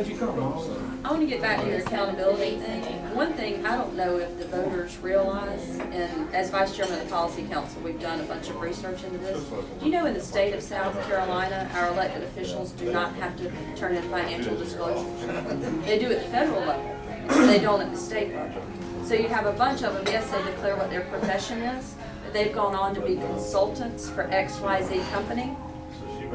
I want to get back to your accountability thing. One thing, I don't know if the voters realize, and as Vice Chairman of the Policy Council, we've done a bunch of research into this. Do you know in the state of South Carolina, our elected officials do not have to turn in financial disclosures? They do at the federal level, they don't at the state level. So you have a bunch of them, yes, they declare what their profession is, but they've gone on to be consultants for XYZ company,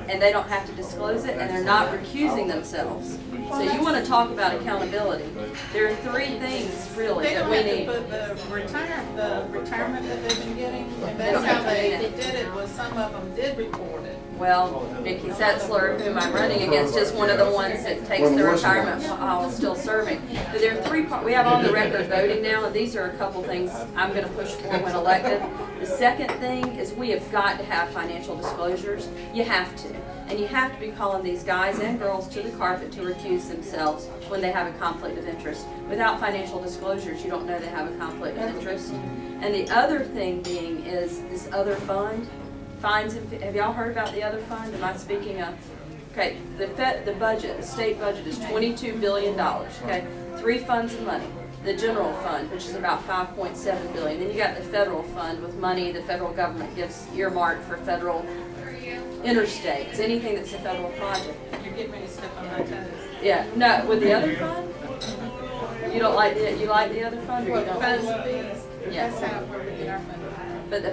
and they don't have to disclose it, and they're not recusing themselves. So you want to talk about accountability. There are three things really that we need. But the retirement that they've been getting, and that's how they did it, was some of them did report it. Well, Nikki Setzler, whom I'm running against, is one of the ones that takes the retirement while still serving. But there are three parts. We have on the record voting now, and these are a couple things I'm going to push for when elected. The second thing is we have got to have financial disclosures. You have to. And you have to be calling these guys and girls to the carpet to recuse themselves when they have a conflict of interest. Without financial disclosures, you don't know they have a conflict of interest. And the other thing being is this other fund. Fines, have y'all heard about the other fund? Am I speaking of? Okay, the budget, the state budget is $22 billion, okay? Three funds of money. The general fund, which is about $5.7 billion. Then you got the federal fund with money the federal government gives earmarked for federal interstates, anything that's a federal project. You're getting ready to step on my toes. Yeah, no, with the other fund? You don't like you like the other fund, or you don't? Funds and fees. Yeah. That's how we get our money. But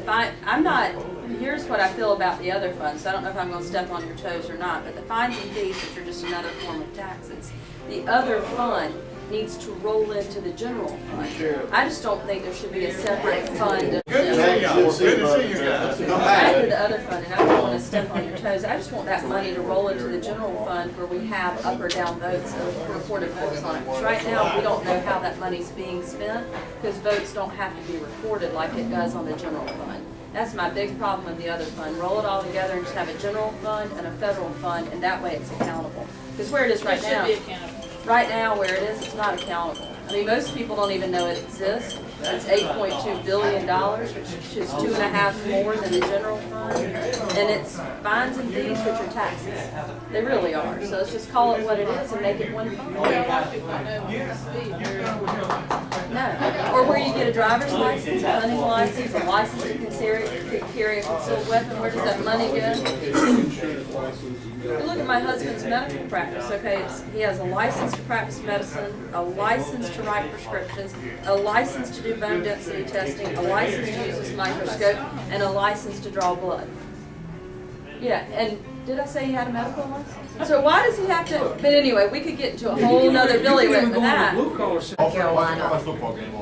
I'm not, here's what I feel about the other funds, so I don't know if I'm going to step on your toes or not, but the fines and fees, which are just another form of taxes, the other fund needs to roll into the general fund. I just don't think there should be a separate fund. Good to see y'all. Good to see you guys. Back to the other fund, and I don't want to step on your toes. I just want that money to roll into the general fund where we have up or down votes and reported votes on it. Because right now, we don't know how that money's being spent because votes don't have to be recorded like it does on the general fund. That's my big problem with the other fund. Roll it all together and just have a general fund and a federal fund, and that way it's accountable. Because where it is right now. It should be accountable. Right now, where it is, it's not accountable. I mean, most people don't even know it exists. It's $8.2 billion, which is 2.5 more than the general fund. And it's fines and fees, which are taxes. They really are. So let's just call it what it is and make it one fund. Well, a lot of people don't know the speed. No. Or where you get a driver's license, a hunting license, a license to carry a concealed weapon. Where does that money go? You look at my husband's medical practice, okay? He has a license to practice medicine, a license to write prescriptions, a license to do bone density testing, a license to use this microscope, and a license to draw blood. Yeah, and did I say he had a medical license? So why does he have to? But anyway, we could get into a whole nother billy with that. Carolina,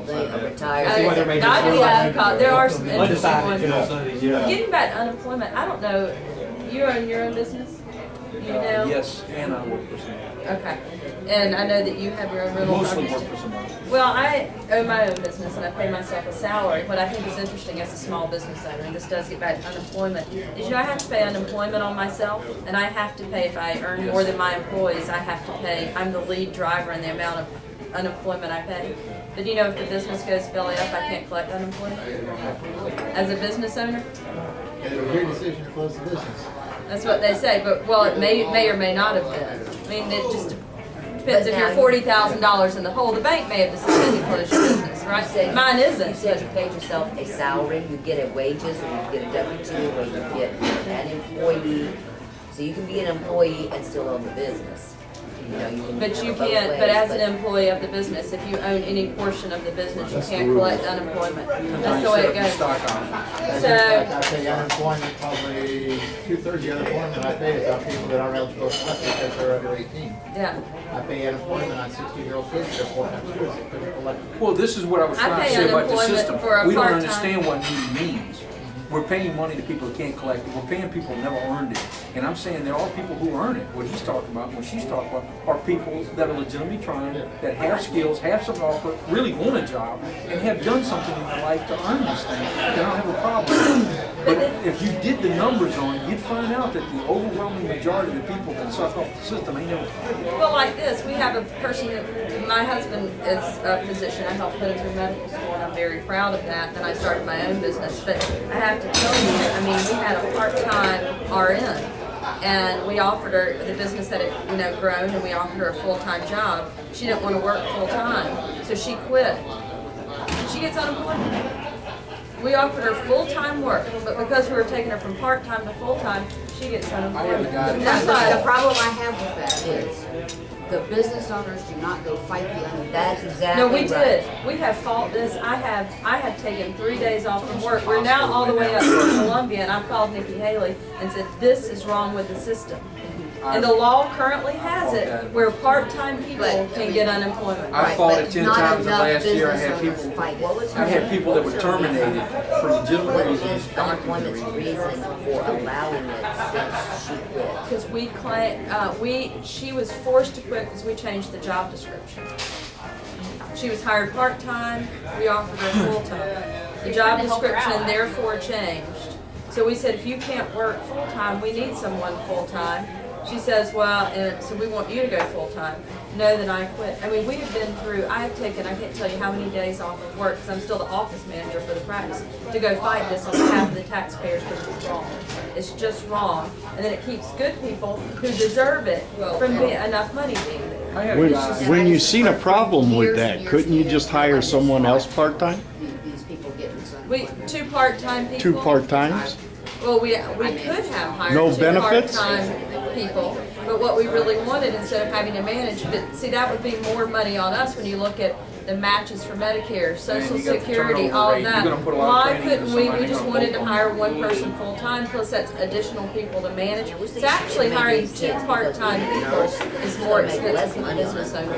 the retired. There are some interesting ones. Getting back to unemployment, I don't know. You own your own business? You know? Yes, and I work for someone. Okay. And I know that you have your own rental Mostly properties work for someone. Well, I own my own business and I pay myself a salary. What I think is interesting as a small business owner, and this does get back to unemployment, is I have to pay unemployment on myself, and I have to pay if I earn more than my employees. I have to pay. I'm the lead driver in the amount of unemployment I pay. But you know, if the business goes belly up, I can't collect unemployment as a business owner. It was your decision to close the business. That's what they say, but well, it may or may not have been. I mean, it just depends. If you're $40,000 in the hole, the bank may have decided to close your business, right? Mine isn't. You said you paid yourself a salary, you get a wages, or you get a W-2, or you get an employee. So you can be an employee and still own the business. You know, you can But you can't, but as an employee of the business, if you own any portion of the business, you can't collect unemployment. That's the way it goes. I pay unemployment, probably 2/3 of the unemployment I pay is on people that aren't eligible to collect because they're under 18. Yeah. I pay unemployment on 16-year-old kids that are 4 times schools that couldn't collect. Well, this is what I was I trying to pay say about the unemployment system. for a We don't part-time. understand what need means. We're paying money to people that can't collect it. We're paying people who never earned it. And I'm saying there are people who earn it. What he's talking about, what she's talking about, are people that are legitimately trying, that have skills, have some offer, really want a job, and have done something in their life to earn this thing. They don't have a problem. But if you did the numbers on it, you'd find out that the overwhelming majority of the people that suck off the system ain't never tried it. Well, like this, we have a person, my husband is a physician. I helped put him through medical school, and I'm very proud of that. Then I started my own business. But I have to tell you, I mean, we had a part-time RN and we offered her, the business had, you know, grown, and we offered her a full-time job. She didn't want to work full-time, so she quit. She gets unemployment. We offered her full-time work, but because we were taking her from part-time to full-time, she gets unemployment. That's The why, problem I have with that is, the business owners do not go fight the unemployment. That's exactly no, right. we did. We have fought this. I have taken 3 days off from work. We're now all the way up to Columbia, and I've called Nikki Haley and said, this is wrong with the system. And the law currently has it where part-time people can get unemployment. I Right, fought but it 10 not times in the enough last year. I had business people, owners fight it. I had people that were terminated for legitimate What reasons. is unemployment's reason for allowing it since she quit? Because she was forced to quit because we changed the job description. She was hired part-time, we offered her full-time. The job description therefore changed. So we said, if you can't work full-time, we need someone full-time. She says, well, and so we want you to go full-time. No, then I quit. I mean, we have been through, I have taken, I can't tell you how many days off of work, because I'm still the office manager for the practice, to go fight this on behalf of the taxpayers because it's wrong. It's just wrong. And then it keeps good people who deserve it from being enough money being there. I had a guy, When you seen a problem with that, couldn't you just hire someone else part-time? These people getting some. Two part-time people. Two part-times? Well, we could have hired No two benefits? part-time people, but what we really wanted, instead of having to manage, but see, that would be more money on us when you look at the matches for Medicare, Social you got the Security, turnover all of rate. You're that. gonna put a lot of Why training into couldn't we somebody just gonna wanted to vote hire on one person full-time, plus that's additional people to manage. It's actually hiring two part-time people is more expensive for the business owner.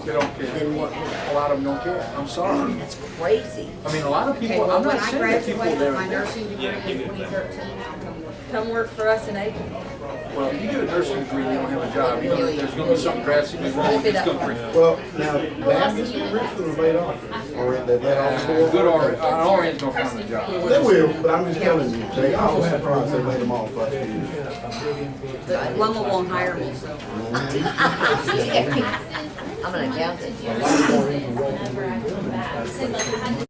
they don't care. Then what? A lot of them don't care. I'm sorry. That's crazy. I mean, a lot of Okay, people, well, I'm when not I saying that people graduated there. my nursing degree in 2013, Come work for us in April. Well, if you get a nursing degree and you don't have a job, there's gonna be something drastically wrong with this country. Well, now, Baptist and Richmond was laid off, or they laid off four. Good RN's gonna find a job. They will, but I'm just telling you, they all had problems, they laid them off last year. Loma won't hire me, so. I'm an accountant.